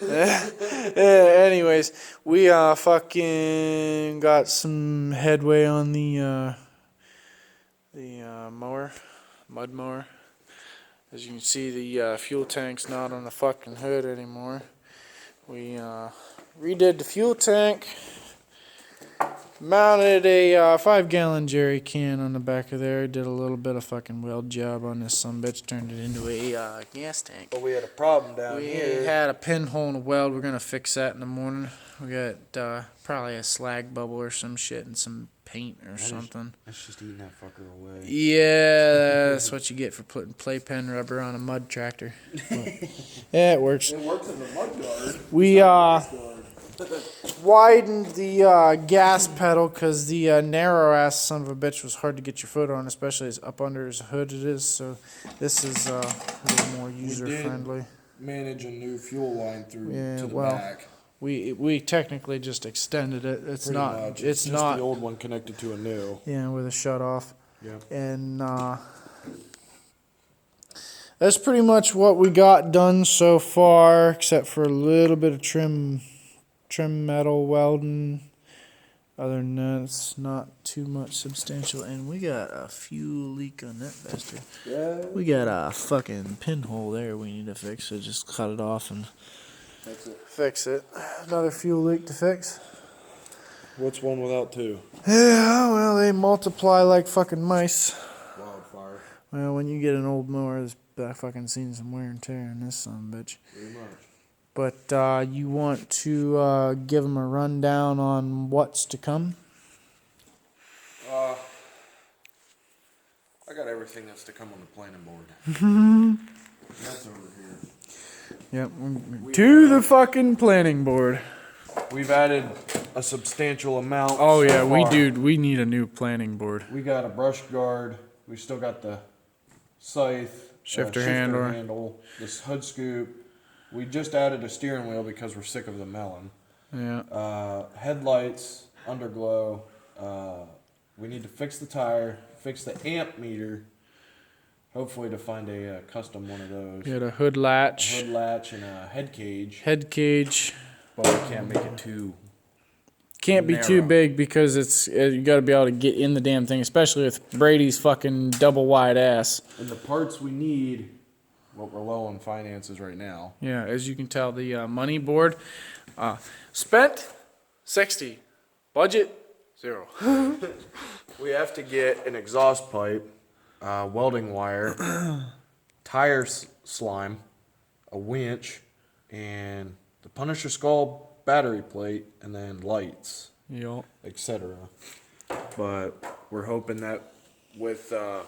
Anyways, we fucking got some headway on the mud mower. As you can see, the fuel tank's not on the fucking hood anymore. We redid the fuel tank, mounted a 5-gallon jerry can on the back of there, did a little bit of fucking weld job on this sumbitch, turned it into a gas tank. But we had a problem down here. We had a pinhole in a weld. We're gonna fix that in the morning. We got probably a slag bubble or some shit and some paint or something. That's just eating that fucker away. Yeah, that's what you get for putting playpen rubber on a mud tractor. Yeah, it works. It works in the mud guard. We widened the gas pedal because the narrow ass son of a bitch was hard to get your foot on, especially as up under his hood it is. So this is a little more user friendly. Manage a new fuel line through to the well, back. We technically just extended it. It's Pretty not. much. It's just not the old one connected to a new. Yeah, with a shut off. Yeah. And that's pretty much what we got done so far, except for a little bit of trim metal welding. Other than that, it's not too much substantial. And we got a fuel leak on that bastard. Yeah. We got a fucking pinhole there we need to fix, so just cut it off and fix it. Another fuel leak to fix. What's one without two? Yeah, well, they multiply like fucking mice. Wildfire. Well, when you get an old mower, I've fucking seen some wear and tear in this son of a bitch. Pretty much. But you want to give them a rundown on what's to come? I got everything that's to come on the planning board. That's over here. Yep. To the fucking planning board. We've added a substantial amount. Oh, yeah, so we far. do. We need a new planning board. We got a brush guard. We still got the scythe. Shifter handle. This hood scoop. We just added a steering wheel because we're sick of the melon. Yeah. Headlights, underglow. We need to fix the tire, fix the amp meter. Hopefully to find a custom one of those. We got a hood latch. Hood latch and a head cage. Head cage. But we can't make it too. Can't be too narrow. big because it's you got to be able to get in the damn thing, especially with Brady's fucking double wide ass. And the parts we need, what we're low on finances right now. Yeah, as you can tell, the money board spent 60, budget 0. We have to get an exhaust pipe, welding wire, tire slime, a winch, and the Punisher skull battery plate, and then lights, Yup. etc. But we're hoping that with the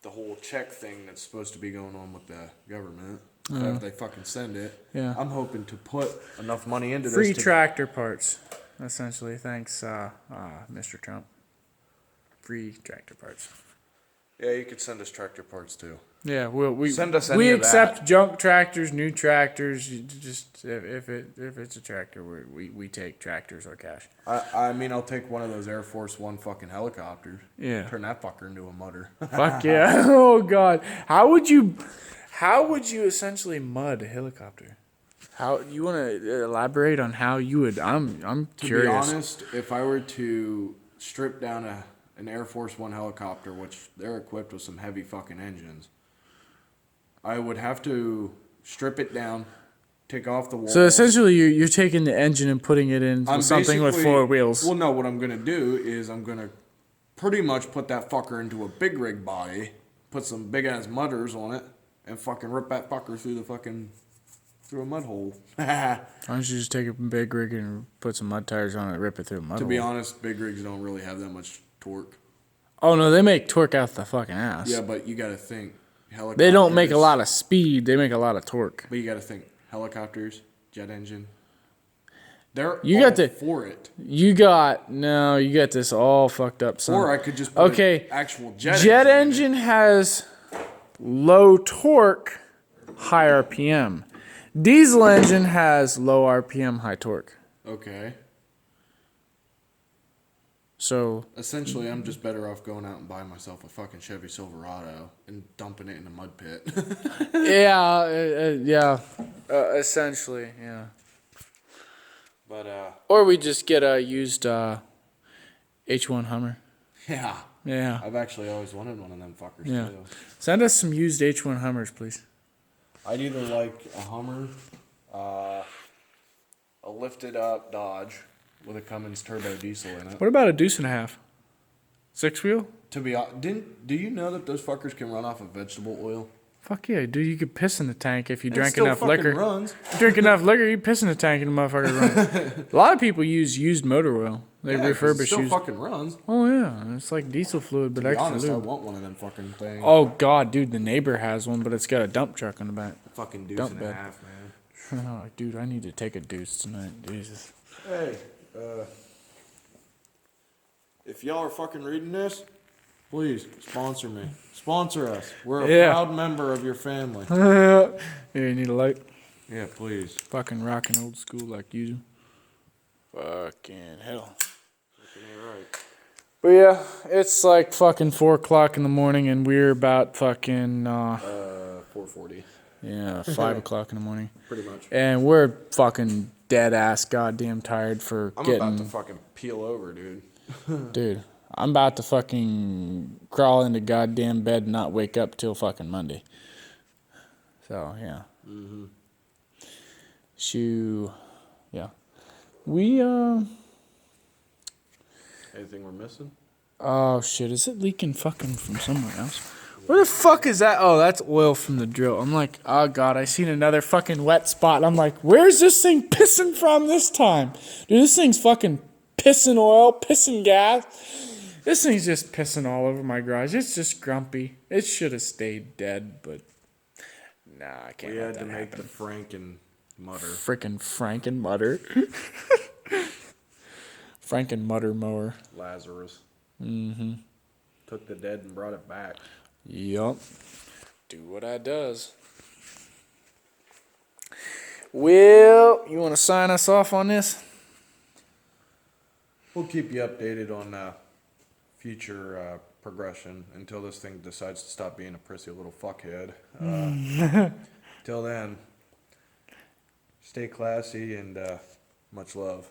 whole check thing that's supposed to be going on with the government, if they fucking send it, Yeah. I'm hoping to put enough money into Free this. tractor parts, essentially. Thanks, Mr. Trump. Free tractor parts. Yeah, you could send us tractor parts too. Yeah, we Send us any we of accept that. junk tractors, new tractors. You just if it's a tractor, we take tractors or cash. I mean, I'll take one of those Air Force One fucking helicopters. Yeah. Turn that fucker into a mutter. Fuck yeah! Oh god, how would you essentially mud a helicopter? How you want to elaborate on how you would? I'm To curious. be honest, if I were to strip down an Air Force One helicopter, which they're equipped with some heavy fucking engines, I would have to strip it down, take off the walls. So essentially, you're taking the engine and putting it into I'm something with basically- 4 wheels. Well, no, what I'm going to do is I'm going to pretty much put that fucker into a big rig body, put some big ass mudders on it, and fucking rip that fucker through a mud hole. Why don't you just take a big rig and put some mud tires on it, rip it through a mud To be hole? honest, big rigs don't really have that much torque. Oh no, they make torque out the fucking ass. Yeah, but you got to think helicopters. They don't make a lot of speed. They make a lot of torque. But you got to think helicopters, jet engine. They're You all got to- for it. You got this all fucked up, son. Or I could just put Okay, an actual jet Jet engine. engine has low torque, high RPM. Diesel engine has low RPM, high torque. Okay. So Essentially, I'm just better off going out and buying myself a fucking Chevy Silverado and dumping it in a mud pit. yeah, essentially, yeah. But Or we just get a used H1 Hummer. yeah, Yeah. I've actually always wanted one of them fuckers Yeah. too. Send us some used H1 Hummers, please. I'd either like a Hummer, a lifted up Dodge with a Cummins turbo diesel in it. What about a deuce and a half? 6-wheel? To be honest, do you know that those fuckers can run off of vegetable oil? Fuck yeah, dude. You could piss in the tank if you It drank still enough fucking liquor. runs. Drink enough liquor, you piss in the tank and the motherfucker runs. A lot of people use used motor oil. They Yeah, 'cause it refurbish still used. fucking runs. Oh yeah, it's like diesel fluid, but To be extra honest, I lube. want one of them fucking things. Oh god, dude, the neighbor has one, but it's got a dump truck on the back. Fucking deuce dump and a bed. half, man. Oh, dude, I need to take a deuce tonight. Jesus. Hey, if y'all are fucking reading this, please sponsor me. Sponsor us. We're a Yeah. proud member of your family. Yeah, you need a light. Yeah, please. Fucking rocking old school like you. Fucking hell. Right. But yeah, it's like fucking 4 o'clock in the morning, and we're about fucking 440, 5 o'clock in the morning, pretty much. and we're fucking dead ass goddamn tired for I'm getting. about to fucking peel over, dude. Dude, I'm about to fucking crawl into goddamn bed and not wake up till fucking Monday. So yeah. Shoo. Yeah. We Anything we're missing? Oh shit, is it leaking fucking from somewhere else? Where the fuck is that? Oh, that's oil from the drill. I'm like, oh god, I seen another fucking wet spot. I'm like, where's this thing pissing from this time? Dude, this thing's fucking pissing oil, pissing gas. This thing's just pissing all over my garage. It's just grumpy. It should have stayed dead, but nah, I can't We let had that to make happen. the Franken mutter. Frickin' Frankenmutter. Frankenmutter mower. Lazarus. Mm-hmm. Took the dead and brought it back. Yup. Do what I does. Well, you want to sign us off on this? We'll keep you updated on future progression until this thing decides to stop being a prissy little fuckhead. Till then, stay classy and much love.